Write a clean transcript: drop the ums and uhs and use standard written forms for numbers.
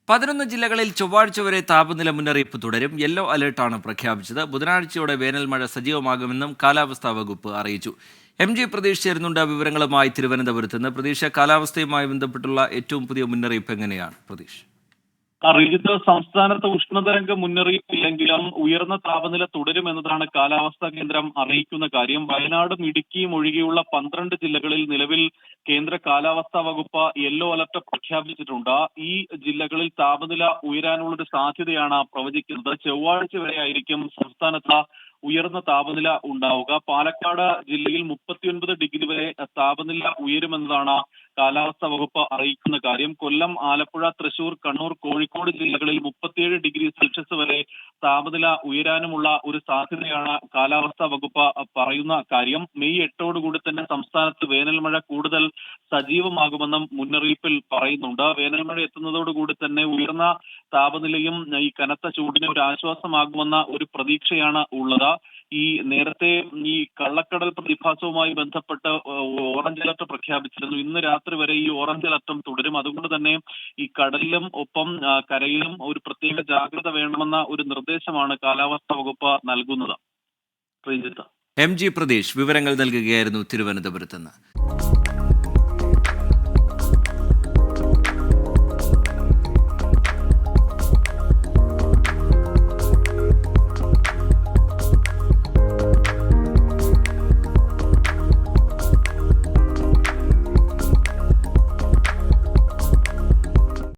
11 ജില്ലകളിൽ ചൊവ്വാഴ്ച വരെ താപനില മുന്നറിയിപ്പ് തുടരും. യെല്ലോ അലർട്ടാണ് പ്രഖ്യാപിച്ചത്. ബുധനാഴ്ചയോടെ വേനൽ മഴ സജീവമാകുമെന്നും കാലാവസ്ഥാ വകുപ്പ് അറിയിച്ചു. MG പ്രതീഷ് ചേരുന്നുണ്ട് വിവരങ്ങളുമായി തിരുവനന്തപുരത്ത് നിന്ന്. പ്രതീക്ഷ, കാലാവസ്ഥയുമായി ബന്ധപ്പെട്ടുള്ള ഏറ്റവും പുതിയ മുന്നറിയിപ്പ് എങ്ങനെയാണ് പ്രതീഷ്? റിജിത്ത്, സംസ്ഥാനത്ത് ഉഷ്ണതരംഗ മുന്നറിയിപ്പില്ലെങ്കിലും ഉയർന്ന താപനില തുടരുമെന്നതാണ് കാലാവസ്ഥാ കേന്ദ്രം അറിയിക്കുന്ന കാര്യം. വയനാടും ഇടുക്കിയും ഒഴികെയുള്ള 12 ജില്ലകളിൽ നിലവിൽ കേന്ദ്ര കാലാവസ്ഥാ വകുപ്പ് യെല്ലോ അലർട്ട് പ്രഖ്യാപിച്ചിട്ടുണ്ട്. ഈ ജില്ലകളിൽ താപനില ഉയരാനുള്ളൊരു സാധ്യതയാണ് പ്രവചിക്കുന്നത്. ചൊവ്വാഴ്ച വരെ ആയിരിക്കും സംസ്ഥാനത്ത് ഉയർന്ന താപനില ഉണ്ടാവുക. പാലക്കാട് ജില്ലയിൽ 39 ഡിഗ്രി വരെ താപനില ഉയരുമെന്നതാണ് കാലാവസ്ഥാ വകുപ്പ് അറിയിക്കുന്ന കാര്യം. കൊല്ലം, ആലപ്പുഴ, തൃശൂർ, കണ്ണൂർ, കോഴിക്കോട് ജില്ലകളിൽ 37 ഡിഗ്രി സെൽഷ്യസ് വരെ താപനില ഉയരാനുമുള്ള ഒരു സാധ്യതയാണ് കാലാവസ്ഥാ വകുപ്പ് പറയുന്ന കാര്യം. മെയ് 8 തന്നെ സംസ്ഥാനത്ത് വേനൽമഴ കൂടുതൽ സജീവമാകുമെന്നും മുന്നറിയിപ്പിൽ പറയുന്നുണ്ട്. വേനൽമഴ എത്തുന്നതോടുകൂടി തന്നെ ഉയർന്ന താപനിലയും ഈ കനത്ത ചൂടിന് ഒരു ആശ്വാസമാകുമെന്ന ഒരു പ്രതീക്ഷയാണ് ഉള്ളത്. ഈ നേരത്തെ ഈ കള്ളക്കടൽ പ്രതിഭാസവുമായി ബന്ധപ്പെട്ട് ഓറഞ്ച് അലർട്ട് പ്രഖ്യാപിച്ചിരുന്നു. ഇന്ന് രാത്രി വരെ ഈ ഓറഞ്ച് അലർട്ടും തുടരും. അതുകൊണ്ട് തന്നെ ഈ കടലിലും ഒപ്പം കരയിലും ഒരു പ്രത്യേക ജാഗ്രത വേണമെന്ന ഒരു നിർദ്ദേശമാണ് കാലാവസ്ഥാ വകുപ്പ് നൽകുന്നത്. MG പ്രതീഷ് വിവരങ്ങൾ നൽകുകയായിരുന്നു തിരുവനന്തപുരത്ത് നിന്ന്.